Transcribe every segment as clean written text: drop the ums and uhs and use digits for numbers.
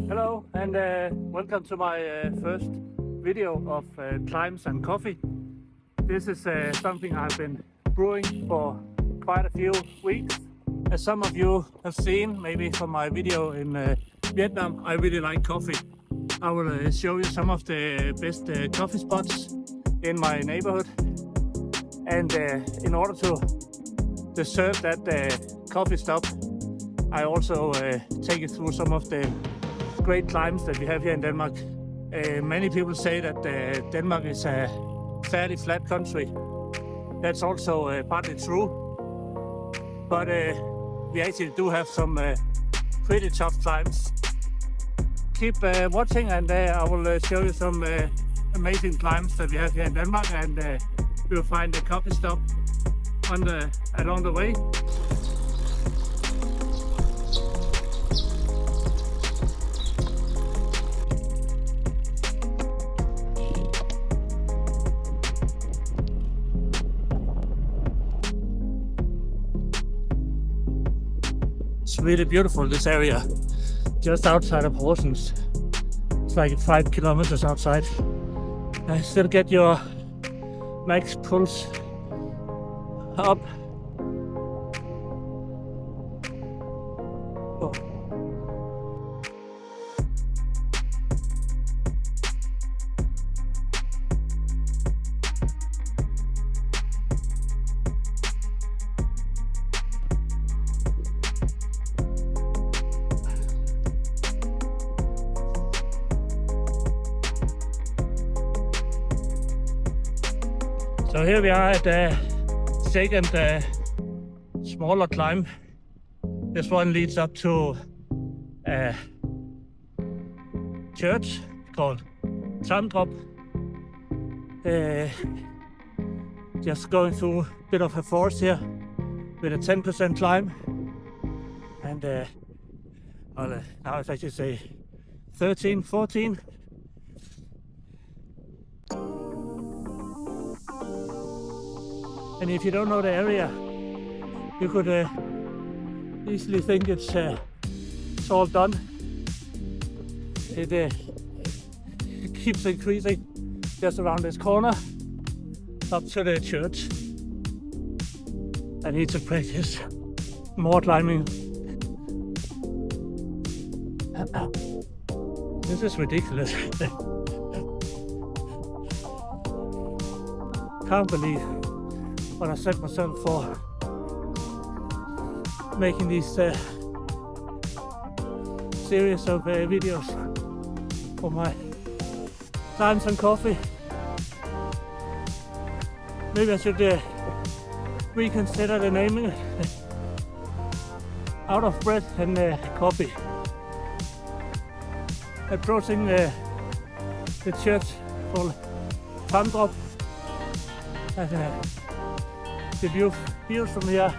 Hello and welcome to my first video of climbs and coffee. This is something I've been brewing for quite a few weeks. As some of you have seen, maybe from my video in Vietnam, I really like coffee. I will show you some of the best coffee spots in my neighborhood. And in order to serve that coffee stop, I also take you through some of the great climbs that we have here in Denmark. Many people say that Denmark is a fairly flat country. That's also partly true, but we actually do have some pretty tough climbs. Keep watching and I will show you some amazing climbs that we have here in Denmark, and you'll find a coffee stop along the way. It's really beautiful, this area, just outside of Horsens. It's like 5 kilometers outside. I still get your max pulse up. Oh. So here we are at the second smaller climb. This one leads up to a church called Tamdrup. Just going through a bit of a forest here with a 10% climb. And now it's actually say 13, 14. And if you don't know the area, you could easily think it's all done. It keeps increasing just around this corner up to the church. I need to practice more climbing. This is ridiculous. Can't believe what I set myself for making these series of videos for my climbs and coffee. Maybe I should reconsider the naming. Out of breath and coffee. Approaching the church called Tamdrup. And the views from here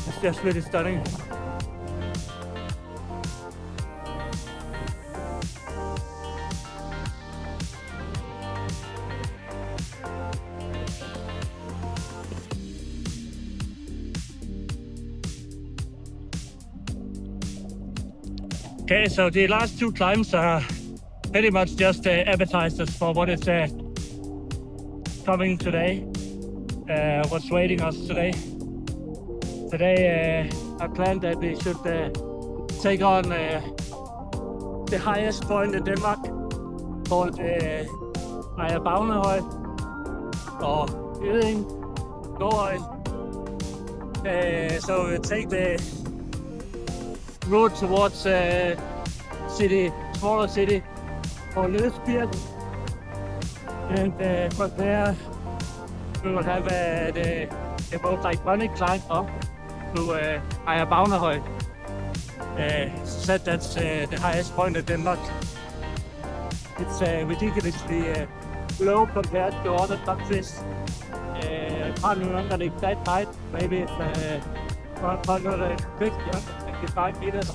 is just really stunning. Okay, so the last two climbs are pretty much just appetizers for what is coming today. What's waiting us today. Today I planned that we should take on the highest point in Denmark called Ejer Mountain or Ejer Mountain. So we'll take the route towards smaller city called Lyngbakken, and from there we will have the most iconic climb up to Ejer Mountain. Said that's the highest point in Denmark. It's ridiculously low compared to other countries. I can't remember the exact height. Maybe it's 155 meters.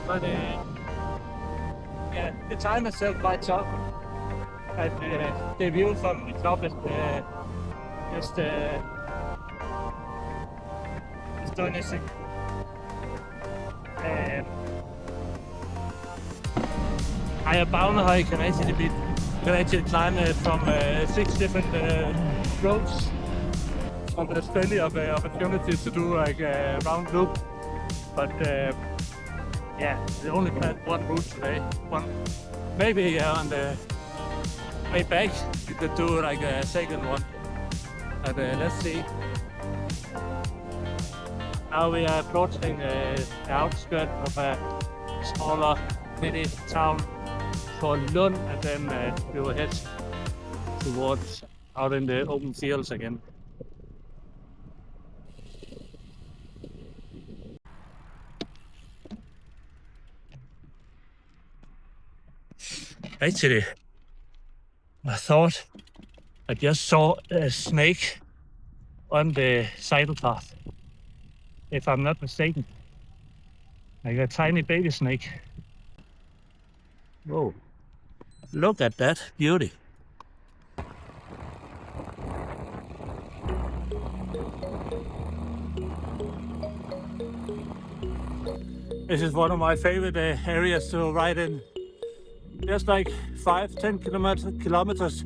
But yeah, the time itself quite tough, and the view from the top is just anything. Ejer Mountain can actually climb from 6 different roads. And there's plenty of opportunities to do like a round loop. But yeah, we only planned one route today. Maybe on the way back you could do like a second one. But let's see. Now we are approaching the outskirts of a smaller mini town called Lund, and then we will head towards out in the open fields again. Actually, I thought I just saw a snake on the cycle path, if I'm not mistaken. Like a tiny baby snake. Whoa, look at that beauty. This is one of my favorite areas to ride in. Just like 5-10 kilometers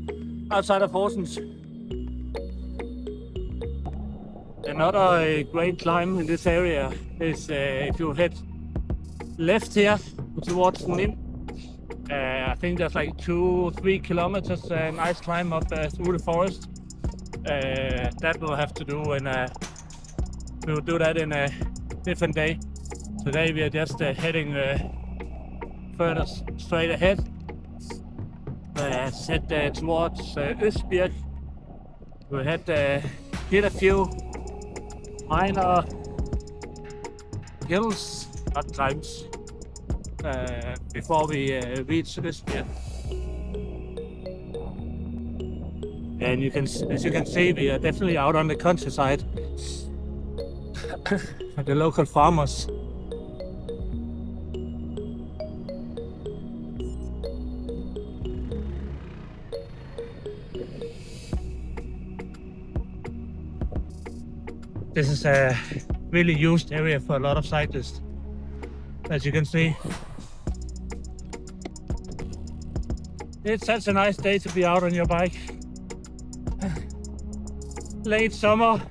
outside of Horsens. Another great climb in this area is if you head left here towards Scenic. I think there's like 2-3 kilometers nice climb up through the forest. That we'll have to do we'll do that in a different day. Today we are just heading further straight ahead. Head towards Østbirk. We'll hit a few minor hills, not climbs, before we reach Østbirk. And as you can see, we are definitely out on the countryside. The local farmers. This is a really used area for a lot of cyclists, as you can see. It's such a nice day to be out on your bike. Late summer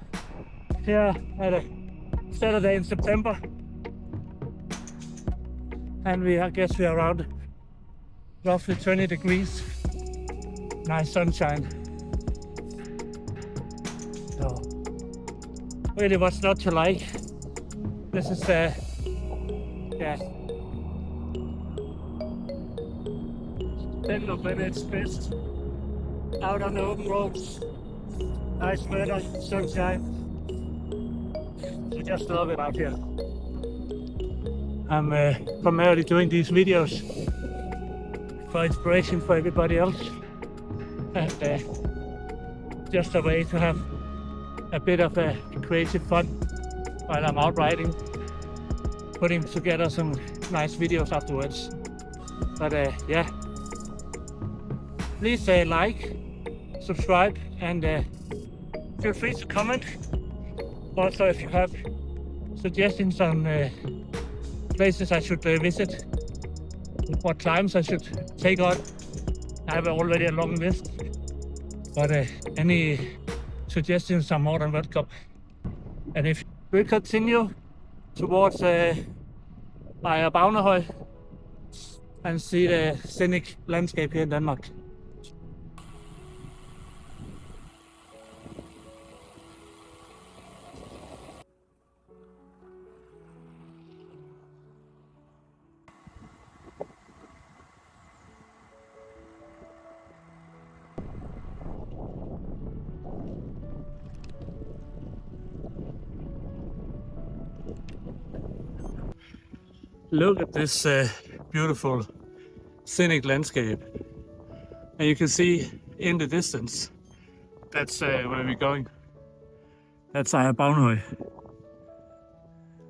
here at a Saturday in September. And I guess we are around roughly 20 degrees. Nice sunshine. So, really what's not to like. This is yeah, spend of when it's best out on the open roads. Nice weather, sunshine. I just love it out here. I'm primarily doing these videos for inspiration for everybody else, and just a way to have a bit of a creative fun while I'm out riding, putting together some nice videos afterwards. But yeah, please like, subscribe, and feel free to comment. Also, if you have suggestions on places I should visit, what climbs I should take on. I have already a long list, but any suggestions are more than welcome. And if we continue towards Ejer Mountain and see the scenic landscape here in Denmark. Look at this beautiful scenic landscape, and you can see in the distance, that's where we're going. That's Ejer Mountain.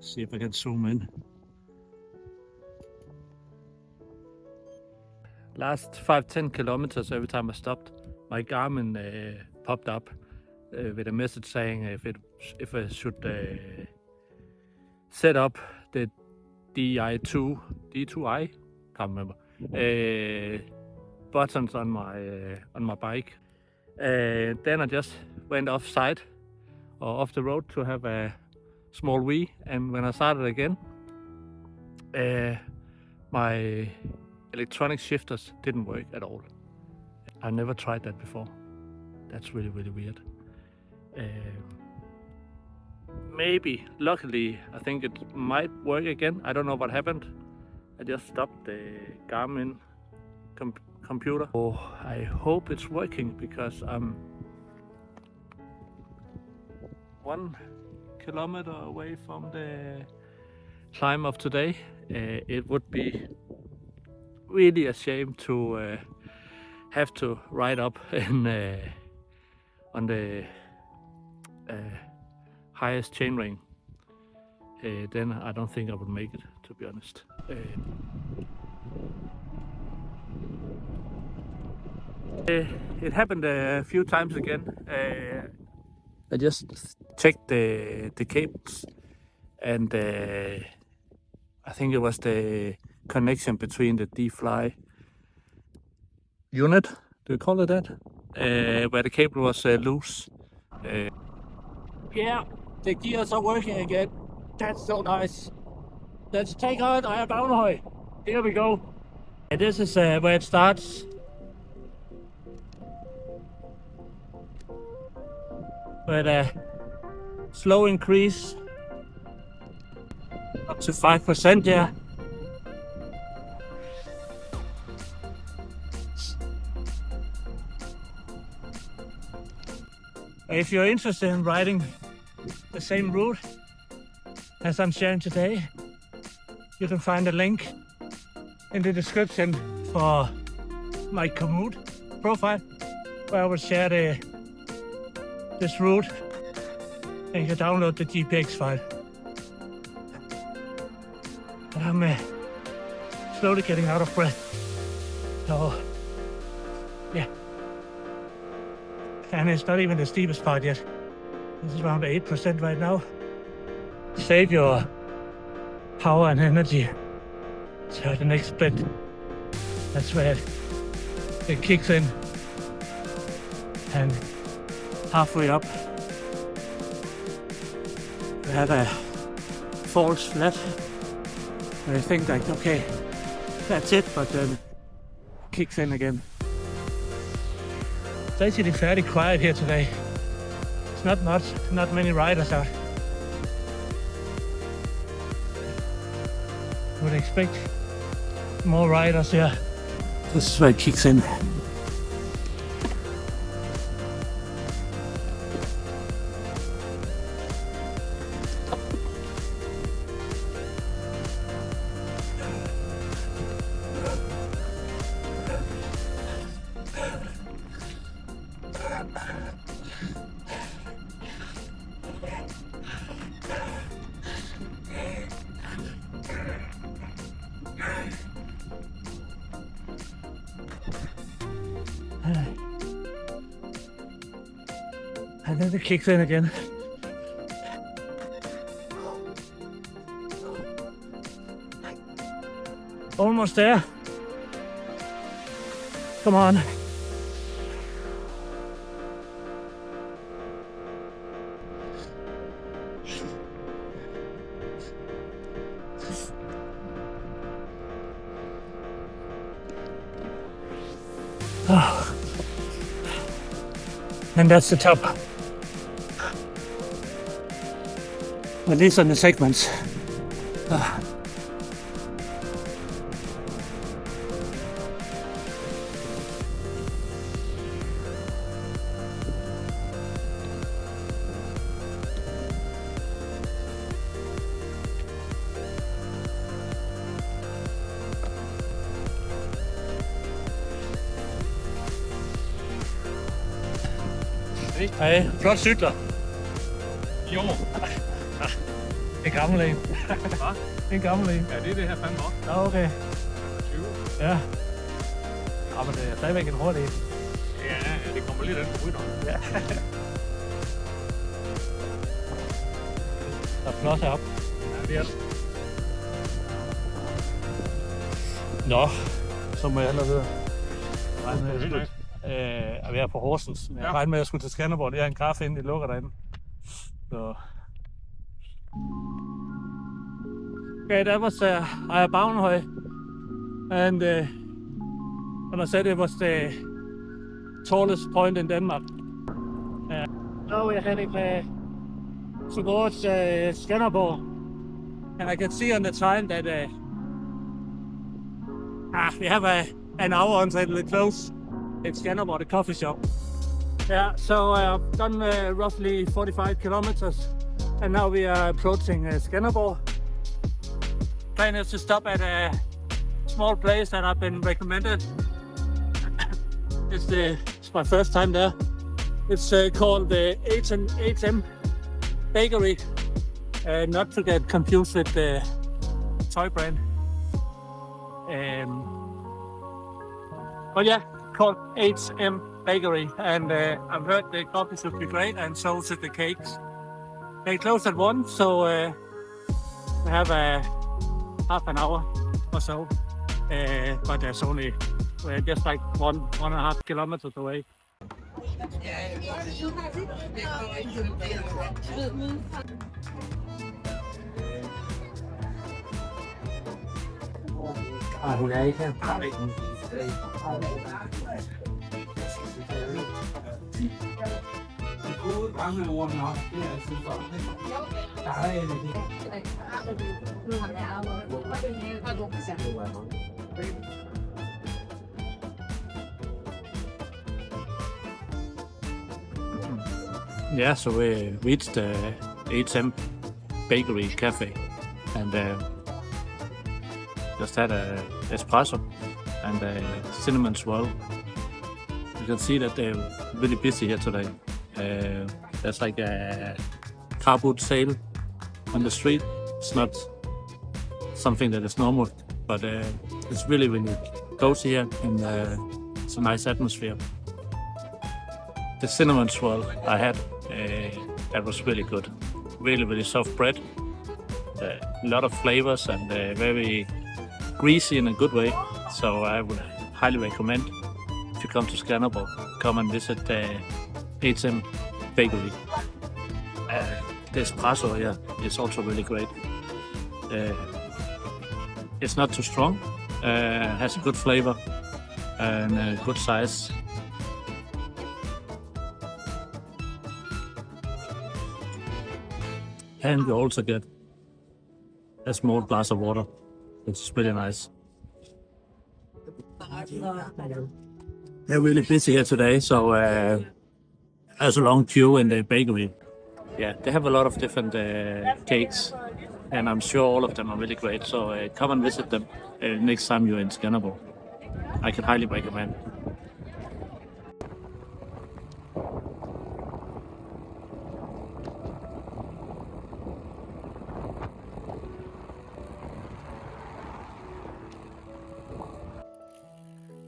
See if I can zoom in. Last 5-10 kilometers, every time I stopped, my Garmin popped up with a message saying if I should set up the D2i, can't remember, buttons on my bike. Then I just went offside or off the road to have a small wee, and when I started again, my electronic shifters didn't work at all. I never tried that before. That's really weird. Maybe, luckily, I think it might work again. I don't know what happened. I just stopped the Garmin computer. Oh, I hope it's working because I'm 1 kilometer away from the climb of today. It would be really a shame to have to ride up on the highest chain ring. Then I don't think I would make it, to be honest. It happened a few times again. I just checked the cables, and I think it was the connection between the D-Fly unit, do you call it that? Where the cable was loose. Yeah, the gears are working again. That's so nice. Let's take out Ejer Mountain. Here we go. And this is where it starts. With a slow increase up to 5%, yeah. If you're interested in riding the same route as I'm sharing today, you can find a link in the description for my Commute profile, where I will share this route, and you can download the GPX file. But I'm slowly getting out of breath, so yeah. And it's not even the steepest part yet. This is around 8% right now. Save your power and energy. So the next bit, that's where it kicks in. And halfway up, we have a false flat. And I think like, okay, that's it, but then kicks in again. It's actually fairly quiet here today. It's not many riders out. I would expect more riders here. This is where it kicks in. And then it kicks in again. Almost there. Come on. Oh. And that's the top. At least on the segments. Hej, flot cykler. Jo. En gammel en. Hvad? En gammel en. Ja, det er det her fandme også. Ja, okay. 20. Ja. Ja, men det er stadigvæk en hurtig en. Ja, det kommer lidt an på rytteren. Ja. Der er flot heroppe. Ja, der. Nå, så må jeg allerede Hyggeligt. at være på Horsens. Jeg regner med, at jeg skulle til Skanderborg. Det er en kaffe, inden de lukker derinde. So. Okay, that was Ejer Mountain, and when I said it was the tallest point in Denmark. Now we're heading towards Skanderborg, and I can see on the time that we have an hour until it close. It's Skanderborg, the coffee shop. Yeah, so I've done roughly 45 kilometers, and now we are approaching Skanderborg. Plan is to stop at a small place that I've been recommended. It's my first time there. It's called the Ejer Bakery, not to get confused with the toy brand. But yeah, called Ejer Bakery, and I've heard the coffee should be great, and so should the cakes. They close at 1, so we have half an hour or so, but there's only just like 1.5 kilometers away. Hun er ikke her. De gode gamle ord nok, det er altid godt, ikke? Der er energi. Yeah, so we reached the Ejer Bakery Cafe, and just had a espresso and a cinnamon swirl. You can see that they're really busy here today. There's like a car boot sale on the street. It's not something that is normal, but it's really, really cozy here, and it's a nice atmosphere. The cinnamon swirl I had, that was really good. Really, really soft bread. A lot of flavors and very greasy in a good way. So I would highly recommend, if you come to Skanderborg, come and visit the Ejer Bakery. The espresso here is also really great. It's not too strong, has a good flavor and a good size. And you also get a small glass of water, which is really nice. They're really busy here today, so there's a long queue in the bakery. Yeah, they have a lot of different cakes, and I'm sure all of them are really great. So come and visit them next time you're in Skanderborg. I can highly recommend.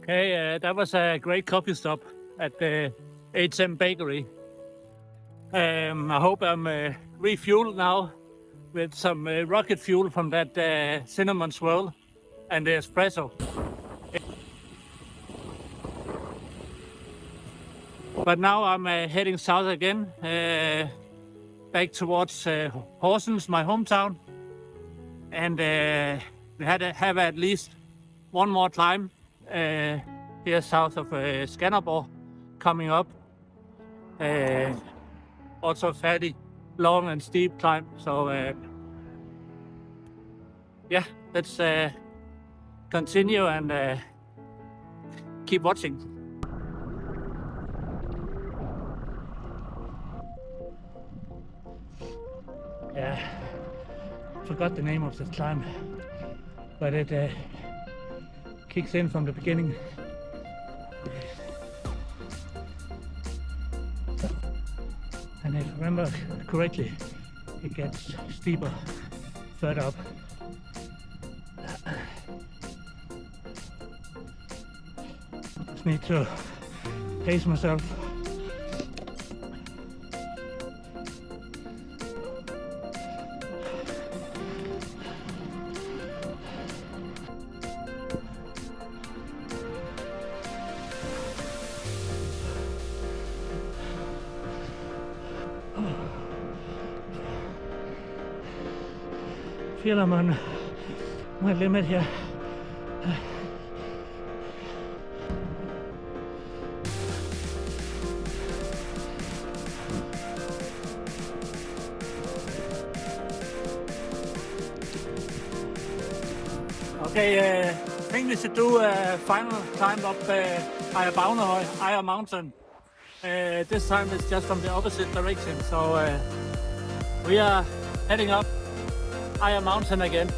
Okay, that was a great coffee stop at the Ejer Bakery. I hope I'm refueled now with some rocket fuel from that cinnamon swirl and the espresso. But now I'm heading south again, back towards Horsens, my hometown, and we have at least one more climb here south of Skanderborg coming up. Also a fairly long and steep climb, so yeah, let's continue and keep watching. Yeah, forgot the name of this climb, but it kicks in from the beginning. And if I remember correctly, it gets steeper further up. Just need to pace myself. feel I'm on my limit here. Okay, I think we should do a final climb up Ejer Mountain. This time it's just from the opposite direction, so we are heading up Ejer Mountain again.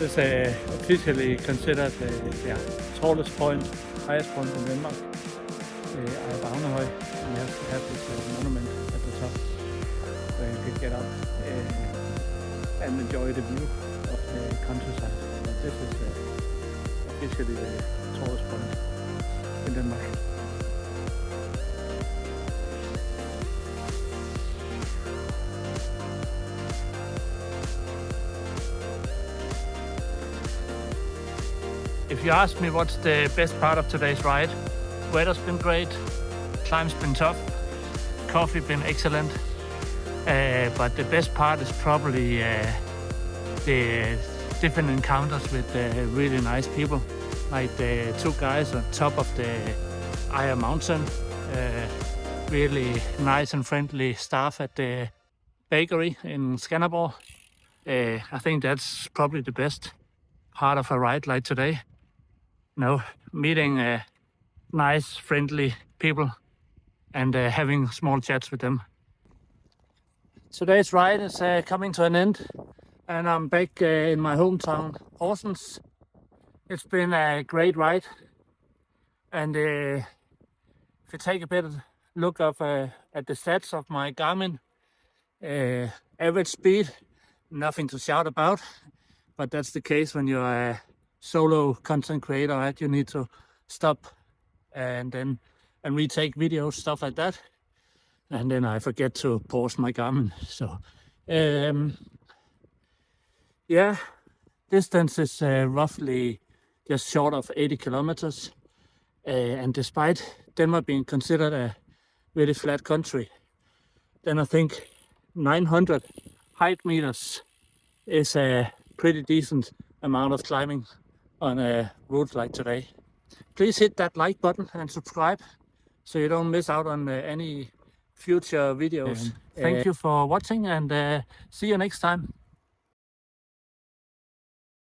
This is officially considered the tallest point, highest point in Denmark. Ejer Mountain, and you have this monument at the top where you can get up and enjoy the view of the countryside. But this is officially the tallest point in Denmark. If you ask me what's the best part of today's ride, weather's been great, climb's been tough, coffee been excellent, but the best part is probably the different encounters with really nice people, like the two guys on top of the Ejer Mountain, really nice and friendly staff at the bakery in Skanderborg. I think that's probably the best part of a ride like today. Meeting nice, friendly people and having small chats with them. Today's ride is coming to an end, and I'm back in my hometown, Horsens. It's been a great ride, and if you take a bit of look at the stats of my Garmin, average speed, nothing to shout about, but that's the case when you're a solo content creator, right? You need to stop and retake videos, stuff like that, and then I forget to pause my Garmin. So yeah, distance is roughly just short of 80 kilometers, and despite Denmark being considered a really flat country, then I think 900 height meters is a pretty decent amount of climbing on a route like today. Please hit that like button and subscribe so you don't miss out on any future videos. Thank you for watching, and see you next time.